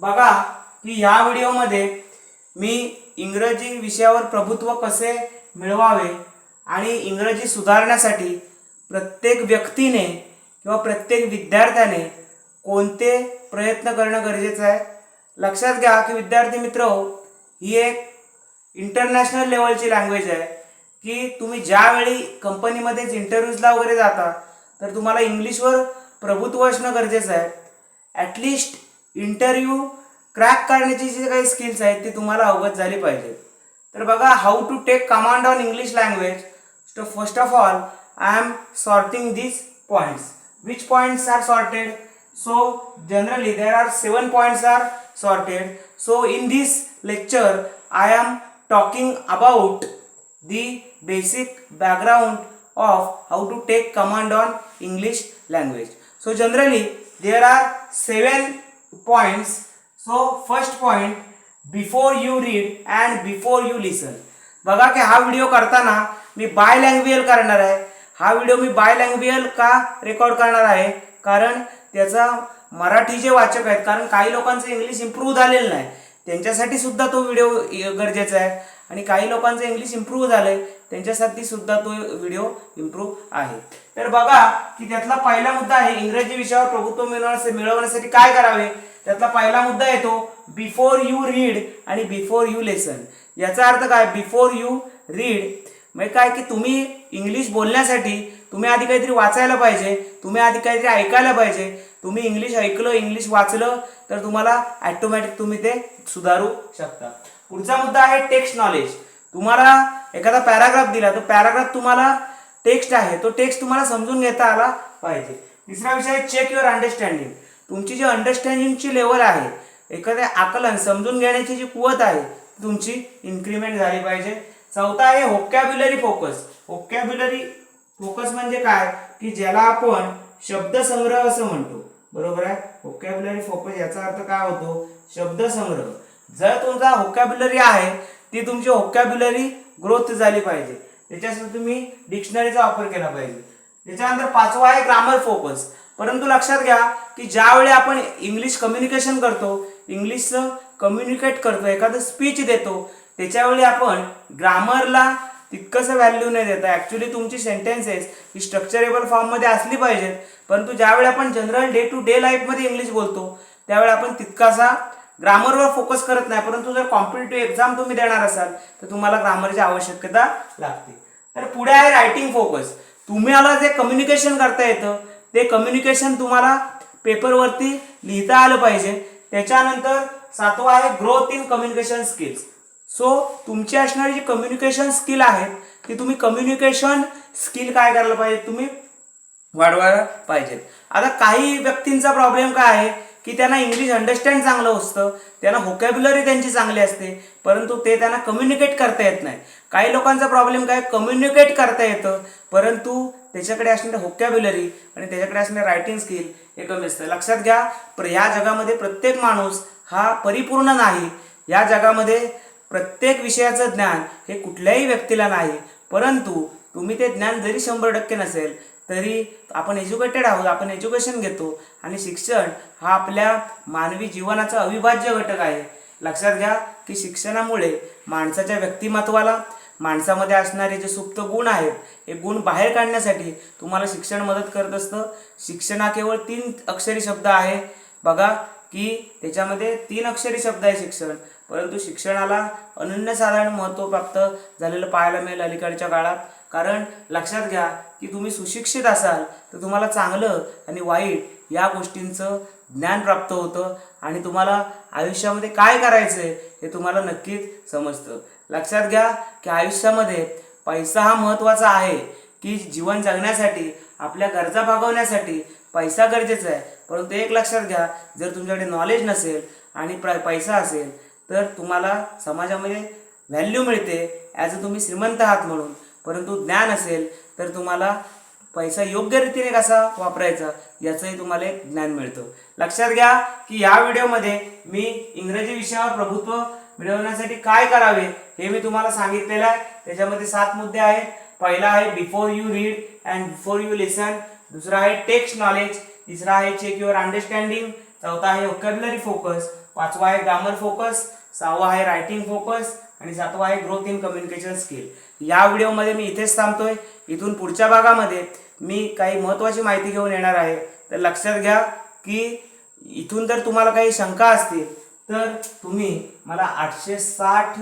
बघा की या व्हिडिओमध्ये मी इंग्रजी विषयावर प्रभुत्व कसे मिळवावे आणि इंग्रजी सुधारण्यासाठी प्रत्येक व्यक्तीने किंवा प्रत्येक विद्यार्थ्याने कोणते प्रयत्न करणं गरजेचं आहे. लक्षात घ्या की विद्यार्थी मित्र ही एक इंटरनॅशनल लेवलची लँग्वेज आहे की तुम्ही ज्यावेळी कंपनीमध्येच इंटरव्ह्यूजला वगैरे जाता तर तुम्हाला इंग्लिशवर प्रभुत्व असणं गरजेचं आहे. ॲटलिस्ट इंटरव्ह्यू क्रॅक करण्याची जे काही स्किल्स आहेत ती तुम्हाला अवगत झाली पाहिजे. तर बघा, how to take command on English language. So first of all, I am sorting these points. Which points are sorted? So generally there are 7 points are sorted. So in this lecture I am talking about the basic background of how to take command on English language. So generally there are 7 points. So first point, before you read and before you listen. बघा की हा video करताना मी बायलँग्वेज करणार आहे. हा video मी बायलँग्वेज का record करणार आहे? कारण त्याचा मराठी जे वाचक आहेत, कारण काही लोकांचं इंग्लिश इम्प्रूव्ह झालेलं नाही, त्यांच्यासाठी सुद्धा तो व्हिडिओ गरजेचा आहे. आणि काही लोकांचं इंग्लिश इम्प्रूव्ह झालंय त्यांच्यासाठी सुद्धा तो व्हिडिओ इम्प्रूव्ह आहे. तर बघा की त्यातला पहिला मुद्दा आहे इंग्रजी विषयावर प्रभुत्व मिळवण्यासाठी काय करावे. त्यातला पहिला मुद्दा येतो बिफोर यू रीड आणि बिफोर यू लिसन. याचा अर्थ काय? बिफोर यू रीड म्हणजे काय की तुम्ही इंग्लिश बोलण्यासाठी तुम्ही आधी काहीतरी वाचायला पाहिजे, तुम्ही आधी काहीतरी ऐकायला पाहिजे. तुम्ही इंग्लिश ऐकलं, इंग्लिश वाचलं तर तुम्हाला ॲटोमॅटिक तुम्ही ते सुधारू शकता. पुढचा मुद्दा आहे टेक्स्ट नॉलेज. तुम्हाला एखादा पॅराग्राफ दिला, तो पॅराग्राफ तुम्हाला टेक्स्ट आहे, तो टेक्स्ट तुम्हाला समजून घेता आला पाहिजे. तिसरा विषय आहे चेक युअर अंडरस्टँडिंग. तुमची जी अंडरस्टँडिंगची लेवल आहे, एखादे आकलन समजून घेण्याची जी कुवत आहे तुमची इन्क्रीमेंट झाली पाहिजे. चौथा आहे व्होकॅब्युलरी फोकस. व्होकॅब्युलरी फोकस म्हणजे काय की ज्याला आपण शब्दसंग्रह असं म्हणतो, बरोबर आहे. व्होकॅब्युलरी फोकस याचा अर्थ काय होतो? शब्दसंग्रह. जर तुमचा व्होकॅब्युलरी आहे ती तुमची व्होकॅब्युलरी ग्रोथ झाली पाहिजे, त्याच्यासाठी तुम्ही डिक्शनरीचा वापर केला पाहिजे. त्याच्यानंतर पाचवा आहे ग्रामर फोकस. परंतु लक्षात घ्या की ज्यावेळी आपण इंग्लिश कम्युनिकेशन करतो, इंग्लिशचं कम्युनिकेट करतो, एखादं स्पीच देतो, त्याच्यावेळी आपण ग्रामरला तितकंसं व्हॅल्यू नाही देता. ॲक्च्युली तुमची सेंटेन्सेस ही स्ट्रक्चरेबल फॉर्ममध्ये असली पाहिजेत, परंतु ज्यावेळी आपण जनरल डे टू डे लाईफमध्ये इंग्लिश बोलतो त्यावेळी आपण तितकासा ग्रामरवर फोकस करत नाही. परंतु जर कॉम्पिटिटिव्ह एक्झाम तुम्ही देणार असाल तर तुम्हाला ग्रामरची आवश्यकता लागते. तर पुढे आहे रायटिंग फोकस. तुम्हाला जे कम्युनिकेशन करता येतं ते कम्युनिकेशन तुम्हाला पेपरवरती लिहिता आलं पाहिजे. त्याच्यानंतर सातवा आहे growth in communication skills. So तुमची असणारी जी कम्युनिकेशन स्किल आहेत ती तुम्ही कम्युनिकेशन स्किल काय करायला पाहिजे, तुम्ही वाढवायला पाहिजेत. आता काही व्यक्तींचा प्रॉब्लेम काय आहे की त्यांना इंग्लिश अंडरस्टँड चांगलं असतं, त्यांना व्होकॅब्युलरी त्यांची चांगली असते, परंतु ते त्यांना कम्युनिकेट करता येत नाही. काही लोकांचा प्रॉब्लेम काय, कम्युनिकेट करता येतं परंतु त्याच्याकडे असणारे व्होकॅब्युलरी आणि त्याच्याकडे असणारे रायटिंग स्किल हे कमी असतं. लक्षात घ्या, या जगामध्ये प्रत्येक माणूस हा परिपूर्ण नाही. या जगामध्ये प्रत्येक विषयाचं ज्ञान हे कुठल्याही व्यक्तीला नाही, परंतु तुम्ही ते ज्ञान जरी 100% नसेल तरी आपण एज्युकेटेड आहोत, आपण एज्युकेशन घेतो आणि शिक्षण हा आपल्या मानवी जीवनाचा अविभाज्य घटक आहे. लक्षात घ्या की शिक्षणामुळे माणसाच्या व्यक्तिमत्वाला, माणसामध्ये असणारे जे सुप्त गुण आहेत हे गुण बाहेर काढण्यासाठी तुम्हाला शिक्षण मदत करत असतं. शिक्षण हा केवळ 3 अक्षरी शब्द आहे. बघा की त्याच्यामध्ये 3 अक्षरी शब्द आहे शिक्षण, परंतु शिक्षणाला अनन्यसाधारण महत्त्व प्राप्त झालेलं पाहायला मिळेल अलीकडच्या काळात. कारण लक्षात घ्या की तुम्ही सुशिक्षित असाल तर तुम्हाला चांगलं आणि वाईट या गोष्टींचं ज्ञान प्राप्त होतं आणि तुम्हाला आयुष्यामध्ये काय करायचं आहे हे तुम्हाला नक्कीच समजतं. लक्षात घ्या की आयुष्यामध्ये पैसा हा महत्त्वाचा आहे, की जीवन जगण्यासाठी आपल्या गरजा भागवण्यासाठी पैसा गरजेचा आहे. परंतु एक लक्षात घ्या, जर तुमच्याकडे नॉलेज नसेल आणि पैसा असेल तर तुम्हाला समाजामध्ये व्हॅल्यू मिळते ॲज अ तुम्ही श्रीमंत आहात म्हणून, परंतु ज्ञान असेल तर तुम्हाला पैसा योग्य रीतीने कसा वापरायचा याचंही तुम्हाला एक ज्ञान मिळतं. लक्षात घ्या की या व्हिडिओमध्ये मी इंग्रजी विषयावर प्रभुत्व मिळवण्यासाठी काय करावे हे मी तुम्हाला सांगितलेलं आहे. त्याच्यामध्ये 7 मुद्दे आहेत. पहिला आहे before you read and before you listen. दुसरा आहे टेक्स्ट नॉलेज. तिसरा आहे चेक युअर अंडरस्टँडिंग, चौथा आहे व्होकॅब्युलरी फोकस, पाचवा आहे ग्रामर फोकस, सहावा आहे रायटिंग फोकस आणि सातवा आहे ग्रोथ इन कम्युनिकेशन स्किल. या व्हिडिओमध्ये मी इथेच थांबतोय. इथून पुढच्या भागामध्ये मी काही महत्त्वाची माहिती घेऊन येणार आहे. तर लक्षात घ्या की इथून जर तुम्हाला काही शंका असतील तर तुम्ही मला 860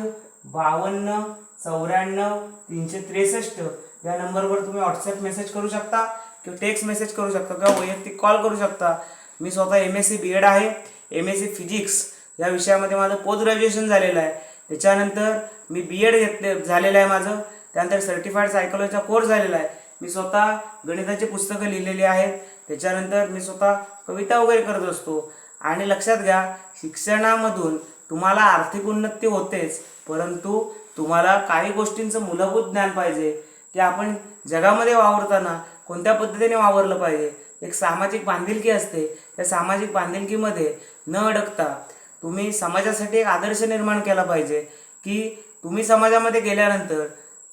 52 94 363 या नंबरवर तुम्ही व्हॉट्सअप मेसेज करू शकता किंवा टेक्स्ट मेसेज करू शकता किंवा वैयक्तिक कॉल करू शकता. मी स्वतः MSc BEd आहे. MSc फिजिक्स या विषयामध्ये माझं पोस्ट ग्रॅज्युएशन झालेलं आहे. त्याच्यानंतर मी BEd झालेलं आहे माझं. त्यानंतर सर्टिफाईड सायकोलॉजीचा कोर्स झालेला आहे. मी स्वतः गणिताची पुस्तकं लिहिलेली आहेत. त्याच्यानंतर मी स्वतः कविता वगैरे करत असतो. आणि लक्षात घ्या, शिक्षणामधून तुम्हाला आर्थिक उन्नती होतेच, परंतु तुम्हाला काही गोष्टींचं मूलभूत ज्ञान पाहिजे की आपण जगामध्ये वावरताना कोणत्या पद्धतीने वावरलं पाहिजे. एक सामाजिक बांधिलकी असते. त्या सामाजिक बांधिलकीमध्ये न अडकता तुम्ही समाजासाठी एक आदर्श निर्माण केला पाहिजे की तुम्ही समाजामध्ये गेल्यानंतर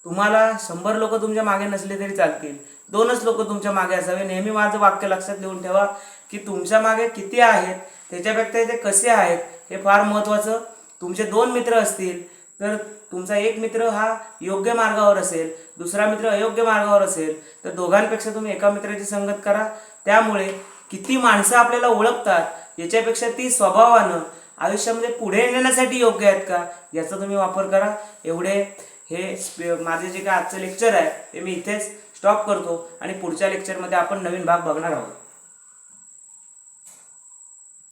तुम्हाला 100 लोक तुमच्या मागे नसले तरी चालतील, 2च लोक तुमच्या मागे असावे. नेहमी माझं वाक्य लक्षात लिहून ठेवा की तुमच्या मागे किती आहेत त्याच्यापेक्षा ते कसे आहेत हे फार महत्त्वाचं. तुमचे 2 मित्र असतील तर तुमचा एक मित्र हा योग्य मार्गावर असेल, दुसरा मित्र अयोग्य मार्गावर असेल, तर दोघांपेक्षा तुम्ही एका मित्राची संगत करा. त्यामुळे किती माणसं आपल्याला ओळखतात याच्यापेक्षा ती स्वभावानं आयुष्यामध्ये पुढे नेण्यासाठी योग्य आहेत का याचा तुम्ही वापर करा. एवढे हे माझे जे काय आजचं लेक्चर आहे ते मी इथेच स्टॉप करतो आणि पुढच्या लेक्चरमध्ये आपण नवीन भाग बघणार आहोत.